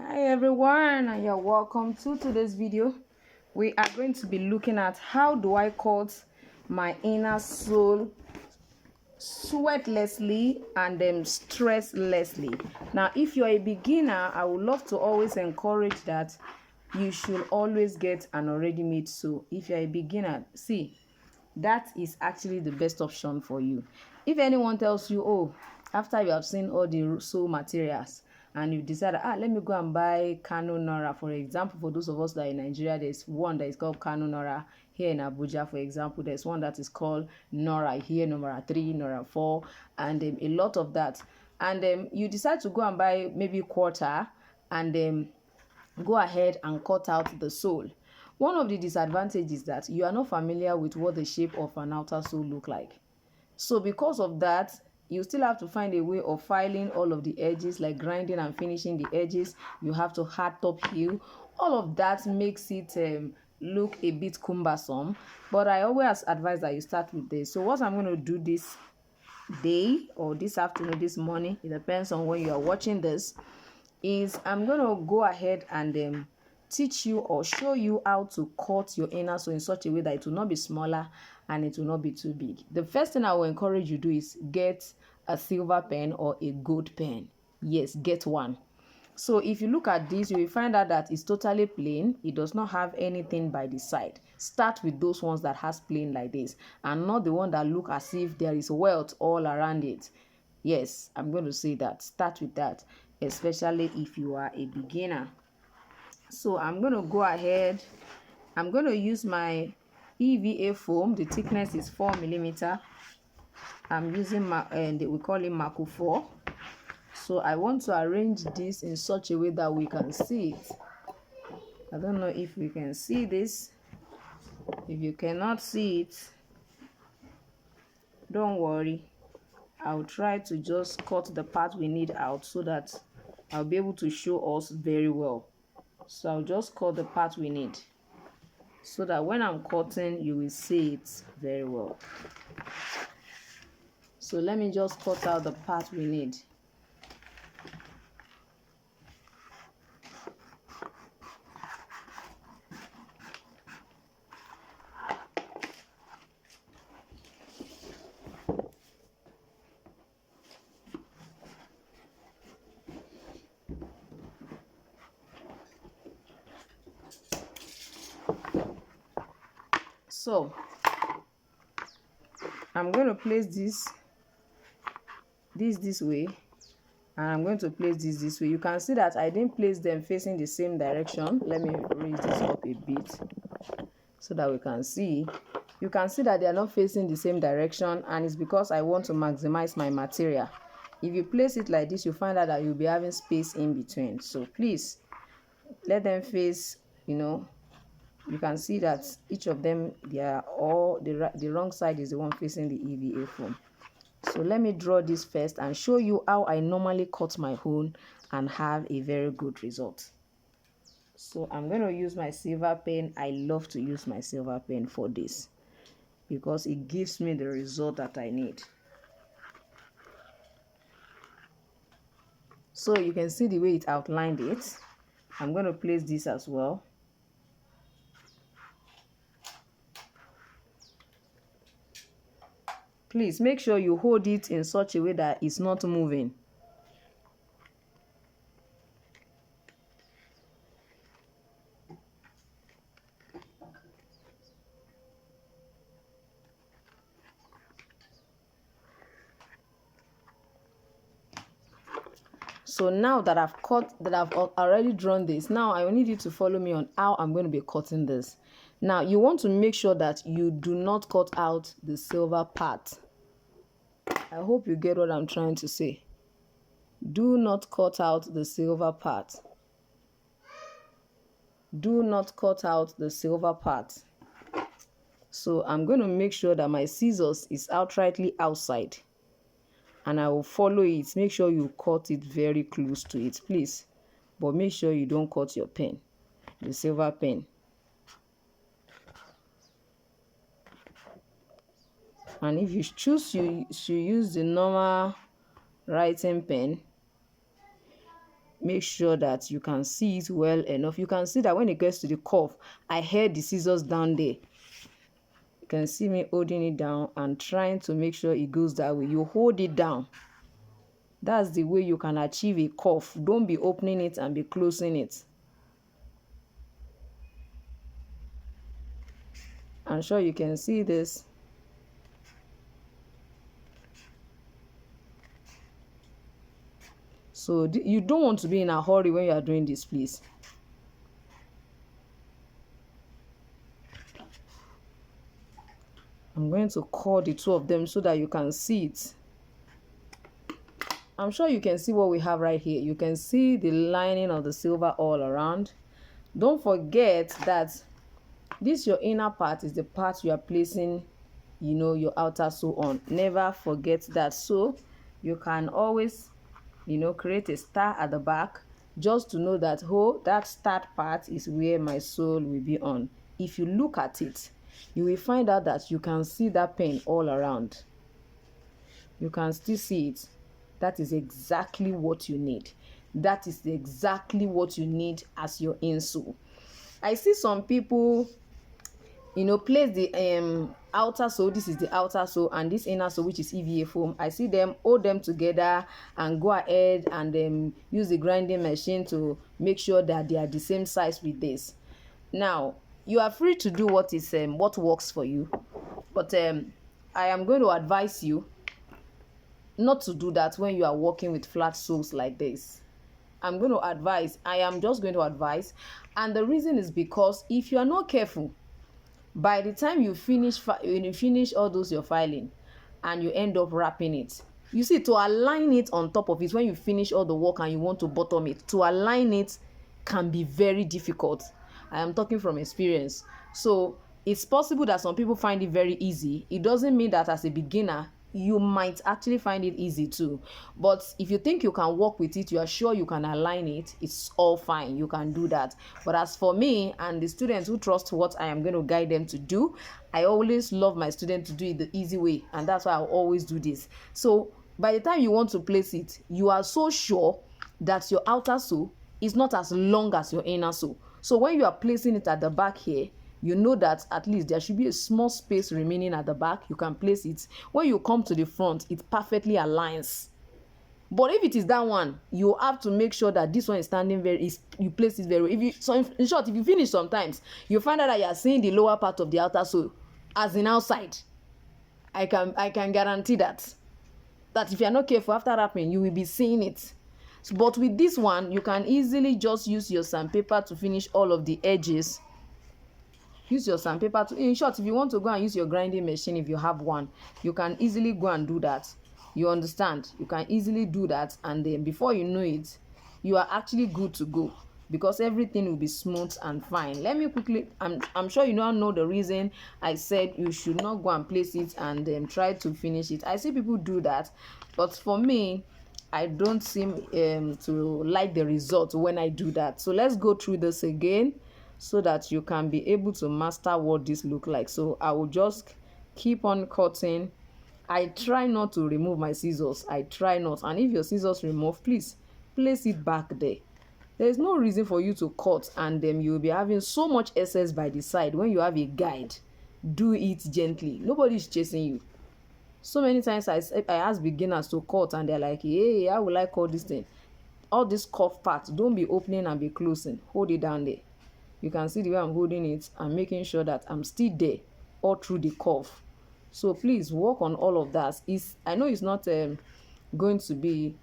Hi everyone, and you're welcome to today's video. We are going to be looking at how do I cut my inner sole sweatlessly and stresslessly. Now if you're a beginner, I would love to always encourage that you should always get an already made sole. If you're a beginner, see, that is actually the best option for you. If anyone tells you, oh, after you have seen all the sole materials and you decide, let me go and buy Kano Nora, for example, for those of us that are in Nigeria, there's one that is called Kano Nora. Here in Abuja, for example, there's one that is called Nora here, Nora 3, Nora 4, and a lot of that. And you decide to go and buy maybe quarter and go ahead and cut out the sole. One of the disadvantages is that you are not familiar with what the shape of an outer sole look like. So because of that, you still have to find a way of filing all of the edges, like grinding and finishing the edges. You have to hard top heel. All of that makes it look a bit cumbersome. But I always advise that you start with this. So what I'm going to do this day or this afternoon, this morning, it depends on when you are watching this, is I'm going to go ahead and teach you or show you how to cut your inner sole in such a way that it will not be smaller and it will not be too big. The first thing I will encourage you to do is get a silver pen or a gold pen. Yes, get one. So if you look at this, you will find out that it's totally plain. It does not have anything by the side. Start with those ones that has plain like this and not the one that look as if there is wealth all around it. Yes, I'm going to say that. Start with that, especially if you are a beginner. So I'm going to go ahead. I'm going to use my EVA foam. The thickness is 4mm. I'm using my, and we call it Mako 4. So I want to arrange this in such a way that we can see it. I don't know if we can see this. If you cannot see it, don't worry. I'll try to just cut the part we need out so that I'll be able to show us very well. So I'll just cut the part we need so that when I'm cutting, you will see it very well. So let me just cut out the part we need. So I'm going to place this way, and I'm going to place this way. You can see that I didn't place them facing the same direction. Let me raise this up a bit so that we can see. You can see that they are not facing the same direction, and it's because I want to maximize my material. If you place it like this, you find out that you'll be having space in between. So please let them face, you can see that each of them, they are all the wrong side is the one facing the EVA foam. So let me draw this first and show you how I normally cut my own and have a very good result. So I'm going to use my silver pen. I love to use my silver pen for this because it gives me the result that I need. So you can see the way it outlined it. I'm going to place this as well. Please make sure you hold it in such a way that it's not moving. So now that I've already drawn this, now I need you to follow me on how I'm going to be cutting this. Now you want to make sure that you do not cut out the silver part. I hope you get what I'm trying to say. Do not cut out the silver part. Do not cut out the silver part. So I'm going to make sure that my scissors is outrightly outside. And I will follow it. Make sure you cut it very close to it, please. But make sure you don't cut your pen, the silver pen. And if you choose, you should use the normal writing pen. make sure that you can see it well enough. You can see that when it gets to the cuff, I had the scissors down there. You can see me holding it down and trying to make sure it goes that way. You hold it down. That's the way you can achieve a cuff. Don't be opening it and be closing it. I'm sure you can see this. So you don't want to be in a hurry when you are doing this, please. I'm going to cut the two of them so that you can see it. I'm sure you can see what we have right here. You can see the lining of the silver all around. Don't forget that this your inner part is the part you are placing, you know, your outer sole on. Never forget that. So you can always, you know, create a star at the back just to know that, oh, that start part is where my sole will be on. If you look at it, you will find out that you can see that pen all around. You can still see it. That is exactly what you need. That is exactly what you need as your insole. I see some people, you know, place the outer sole. This is the outer sole, and this inner sole, which is EVA foam. I see them hold them together and go ahead and use the grinding machine to make sure that they are the same size with this. Now, you are free to do what works for you, but I am going to advise you not to do that when you are working with flat soles like this. I am just going to advise, and the reason is because if you are not careful, by the time you finish all those your filing and you end up wrapping it, you see, to align it on top of it when you finish all the work and you want to bottom it, to align it can be very difficult. I am talking from experience. So it's possible that some people find it very easy. It doesn't mean that as a beginner you might actually find it easy too. But if you think you can work with it, you are sure you can align it, it's all fine. You can do that. But as for me and the students who trust what I am going to guide them to do, I always love my students to do it the easy way, and that's why I'll always do this. So by the time you want to place it, you are so sure that your outer sole is not as long as your inner sole. So when you are placing it at the back here, you know that at least there should be a small space remaining at the back. You can place it. When you come to the front, it perfectly aligns. But if it is that one, you have to make sure that this one is standing you place it very well. In short, if you finish sometimes, you find out that you are seeing the lower part of the outer sole as in outside. I can guarantee that if you are not careful after wrapping, you will be seeing it. But with this one, you can easily just use your sandpaper to finish all of the edges. Use your sandpaper to, in short, if you want to go and use your grinding machine, if you have one, you can easily go and do that. You understand? You can easily do that, and then before you know it, you are actually good to go, because everything will be smooth and fine. Let me quickly, I'm sure you now know the reason I said you should not go and place it and then try to finish it. I see people do that, but for me, I don't seem to like the result when I do that. So let's go through this again so that you can be able to master what this look like. So I will just keep on cutting. I try not to remove my scissors. I try not. And if your scissors remove, please place it back there. There is no reason for you to cut and then you'll be having so much excess by the side. When you have a guide, do it gently. Nobody is chasing you. So many times I ask beginners to cut and they're like, hey, how will I cut this thing? All this cuff part, don't be opening and be closing. Hold it down there. You can see the way I'm holding it. I'm making sure that I'm still there all through the cuff. So please work on all of that. I know it's not going to be,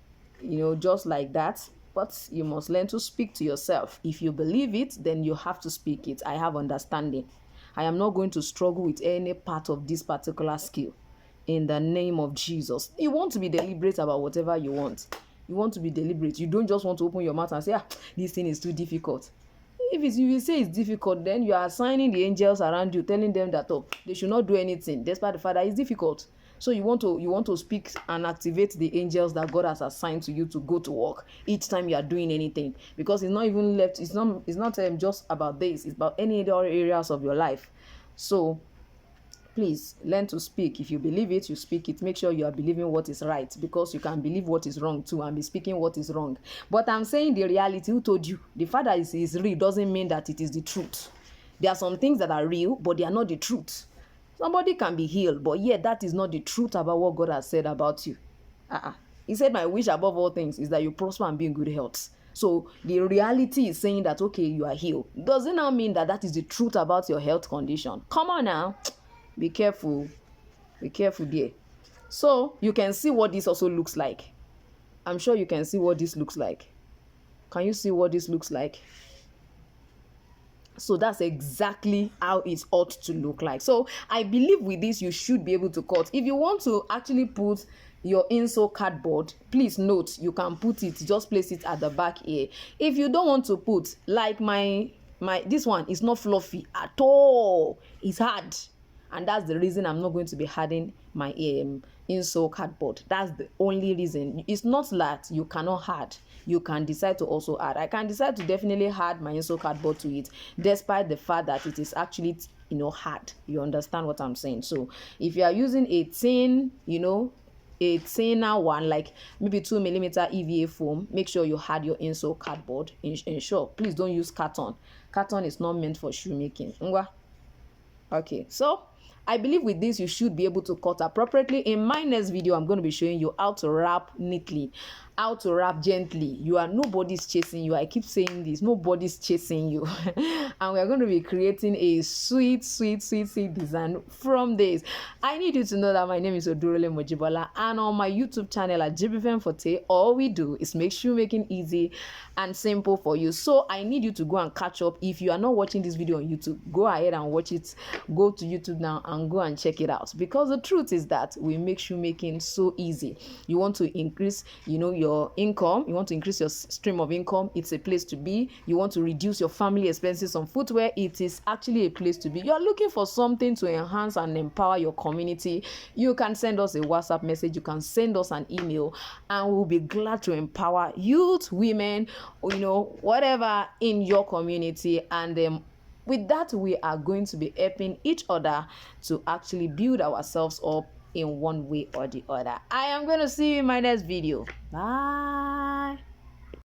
just like that, but you must learn to speak to yourself. If you believe it, then you have to speak it. I have understanding. I am not going to struggle with any part of this particular skill. In the name of Jesus. You want to be deliberate about whatever you want. You want to be deliberate. You don't just want to open your mouth and say, this thing is too difficult. If you say it's difficult, then you are assigning the angels around you, telling them that they should not do anything, despite the fact that it's difficult. So you want to speak and activate the angels that God has assigned to you to go to work each time you are doing anything, because it's not even left. It's not just about this. It's about any other areas of your life. So please learn to speak. If you believe it, you speak it. Make sure you are believing what is right, because you can believe what is wrong too and be speaking what is wrong. But I'm saying the reality. Who told you? The fact that it is real doesn't mean that it is the truth. There are some things that are real, but they are not the truth. Somebody can be healed, but yet that is not the truth about what God has said about you. He said, my wish above all things is that you prosper and be in good health. So the reality is saying that, okay, you are healed. Does it now mean that that is the truth about your health condition? Come on now. Be careful. Be careful there. So you can see what this also looks like. I'm sure you can see what this looks like. Can you see what this looks like? So that's exactly how it ought to look like. So I believe with this, you should be able to cut. If you want to actually put your insole cardboard, please note, you can put it, just place it at the back here. If you don't want to put, like my this one is not fluffy at all, it's hard. And that's the reason I'm not going to be adding my insole cardboard. That's the only reason. It's not that you cannot add. You can decide to also add. I can decide to definitely add my insole cardboard to it, despite the fact that it is actually, hard. You understand what I'm saying? So if you are using a thin, a thinner one, like maybe 2mm EVA foam, make sure you add your insole cardboard. Ensure, please don't use carton. Carton is not meant for shoemaking. Okay, so I believe with this, you should be able to cut appropriately. In my next video, I'm going to be showing you how to wrap neatly, how to wrap gently. Nobody's chasing you. I keep saying this, nobody's chasing you. And we're going to be creating a sweet design from this. I need you to know that my name is Odurole Mojibola, and on my YouTube channel at Jibbyfemforte, all we do is make shoemaking easy and simple for you. So I need you to go and catch up. If you are not watching this video on YouTube, go ahead and watch it. Go to YouTube now and go and check it out, because the truth is that we make shoemaking so easy. You want to increase, your income, you want to increase your stream of income, it's a place to be. You want to reduce your family expenses on footwear, it is actually a place to be. You're looking for something to enhance and empower your community, you can send us a WhatsApp message, you can send us an email, and we'll be glad to empower youth, women, whatever in your community. And with that, we are going to be helping each other to actually build ourselves up in one way or the other. I am going to see you in my next video. Bye.